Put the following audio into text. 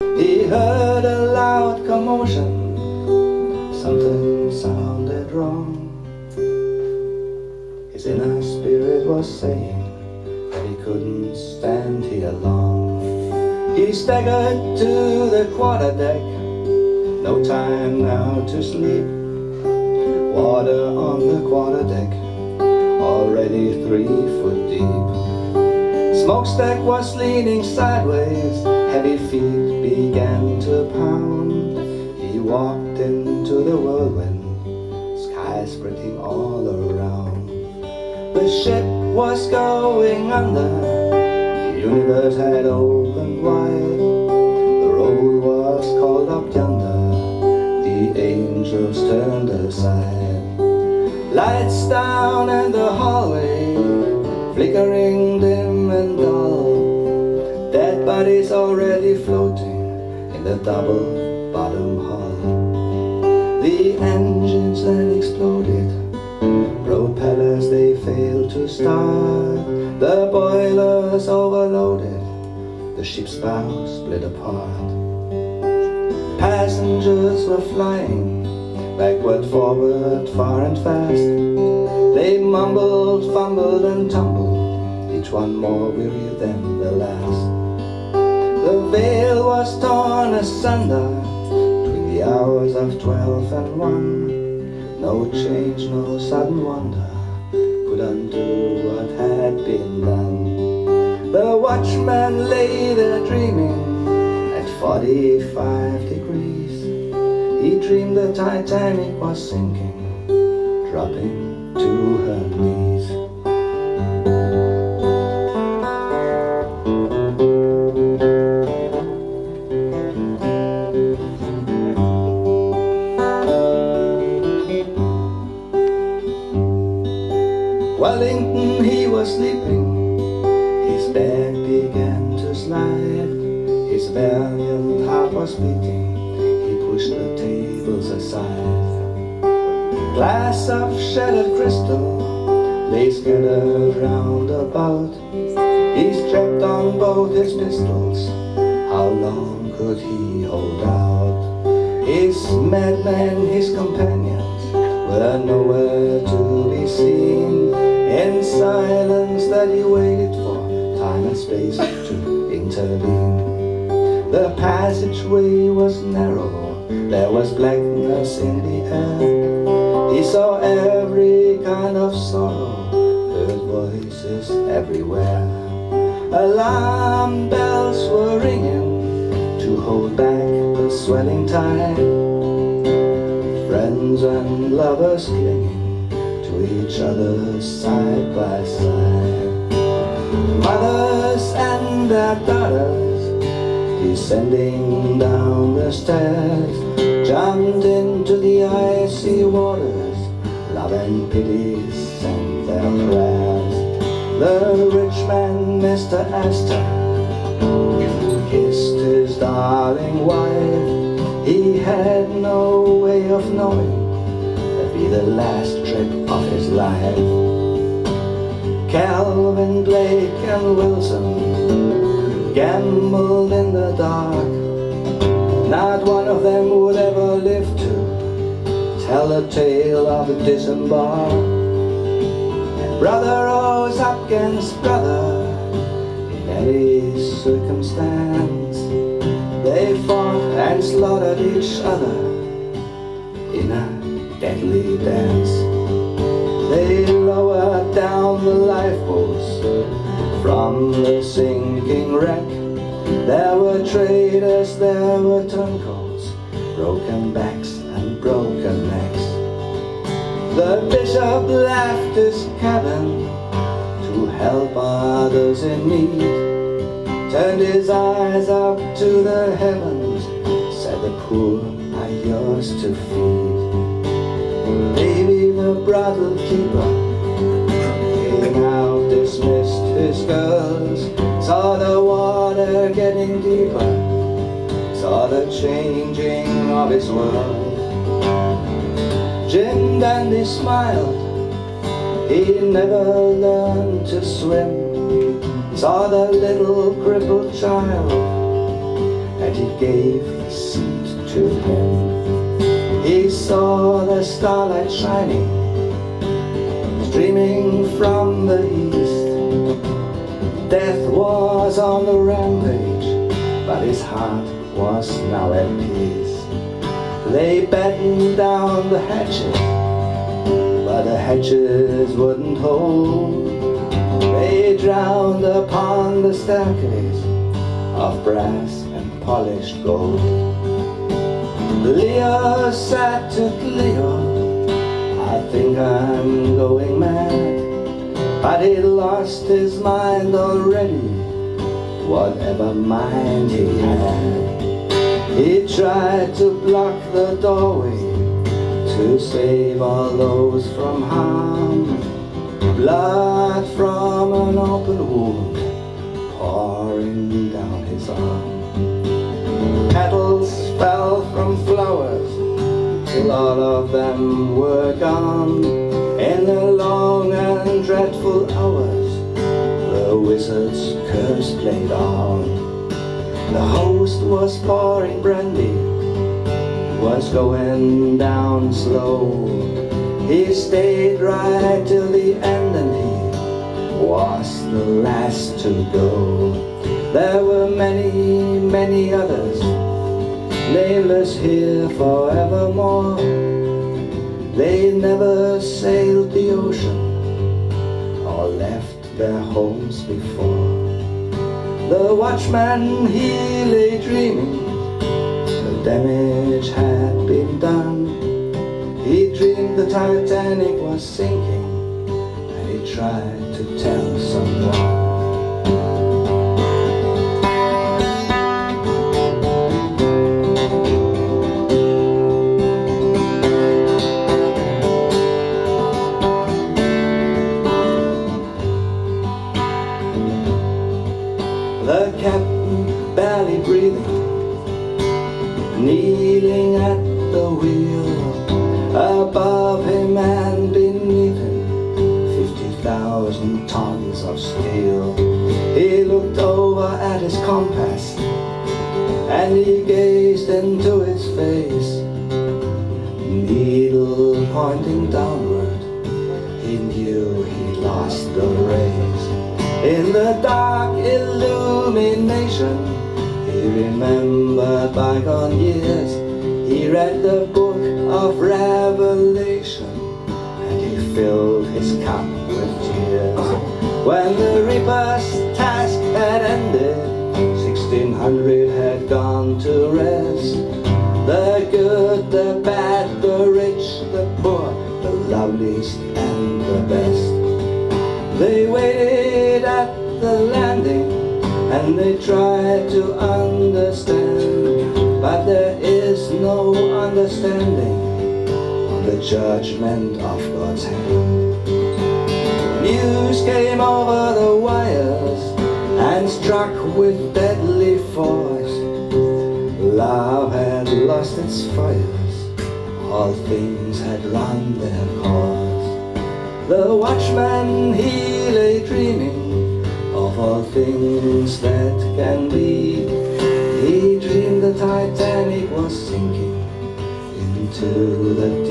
He heard a loud commotion, something sounded wrong. His inner spirit was saying that he couldn't stand here long. He staggered to the quarterdeck, no time now to sleep. Water on the quarterdeck, already 3 foot deep. Smokestack was leaning sideways, heavy feet began to pound. He walked into the whirlwind, sky spreading all around. The ship was going under, the universe had opened wide. The road was called up yonder, the angels turned aside. Lights down in the hallway, flickering dim and dull. Dead bodies already floating in the double bottom hull. The engines then exploded, propellers they failed to start. The boilers overloaded, the ship's bow split apart. Passengers were flying backward, forward, far and fast. They mumbled, fumbled and tumbled, each one more weary than the last. The veil was torn asunder between the hours of 12 and 1. No change, no sudden wonder could undo what had been done. The watchman lay there dreaming at 45 degrees. He dreamed the Titanic was sinking, dropping to her knees. Wellington, he was sleeping, his bed began to slide. His valiant heart was beating, he pushed the tables aside. Glass of shattered crystal lay scattered round about. He strapped on both his pistols, how long could he hold out? His madmen, his companions, were nowhere to be seen. In silence that he waited for time and space to intervene. The passageway was narrow, there was blackness in the air. He saw every kind of sorrow, heard voices everywhere. Alarm bells were ringing to hold back the swelling tide. Friends and lovers clinging to each other side by side. Mothers and their daughters descending down the stairs jumped into the icy waters, love and pity sent their prayers. The rich man, Mr. Astor, kissed his darling wife. He had no way of knowing that'd be the last trip of his life. Calvin, Blake and Wilson gambled in the dark. Not one of them would ever live to tell the tale of the disembark. Brother rose up against brother in any circumstance. They fought and slaughtered each other in a deadly dance. They lowered down the lifeboats from the sinking wreck. There were traitors, there were turncoats, broken backs and broken necks. The bishop left his cabin to help others in need, turned his eyes up to the heavens, said the poor are yours to feed. Baby, the brothel keeper came out, dismissed his girls, saw the water getting deeper, saw the changing of his world. Jim Dandy smiled, he never learned to swim, saw the little crippled child at and he gave the seat to him. He saw the starlight shining, streaming from the east. Death was on the rampage, but his heart was now at peace. They battened down the hatches, but the hatches wouldn't hold. They drowned upon the staircase of brass and polished gold. Leo said to Cleo, I think I'm going mad. But he lost his mind already, whatever mind he had. He tried to block the doorway to save all those from harm. Blood from an open wound pouring down his arm. Petals fell from flowers till all of them were gone. In the long and dreadful hours, the wizard's curse played on. The host was pouring brandy, was going down slow. He stayed right till the end and he was the last to go. There were many, many others, nameless here forevermore. They never sailed the ocean or left their homes before. The watchman, he lay dreaming, the damage had been done. He dreamed the Titanic was sinking, and he tried to tell someone. The captain, barely breathing, kneeling at the wheel. Above him and beneath him, 50,000 tons of steel. He looked over at his compass, and he gazed into its face. Needle pointing downward, he knew he lost the race. In the dark illumination, he remembered bygone years. He read the book of Revelation, and he filled his cup with tears. When the reaper's task had ended, 1600 had gone to rest. The good, the bad, the rich, the poor, the loveliest and the best. They waited at the landing, and they tried to understand, but there is no understanding on the judgment of God's hand. News came over the wires and struck with deadly force. Love had lost its fires, all things had run their course. The watchman, he lay dreaming of all things that can be. He dreamed the Titanic was sinking into the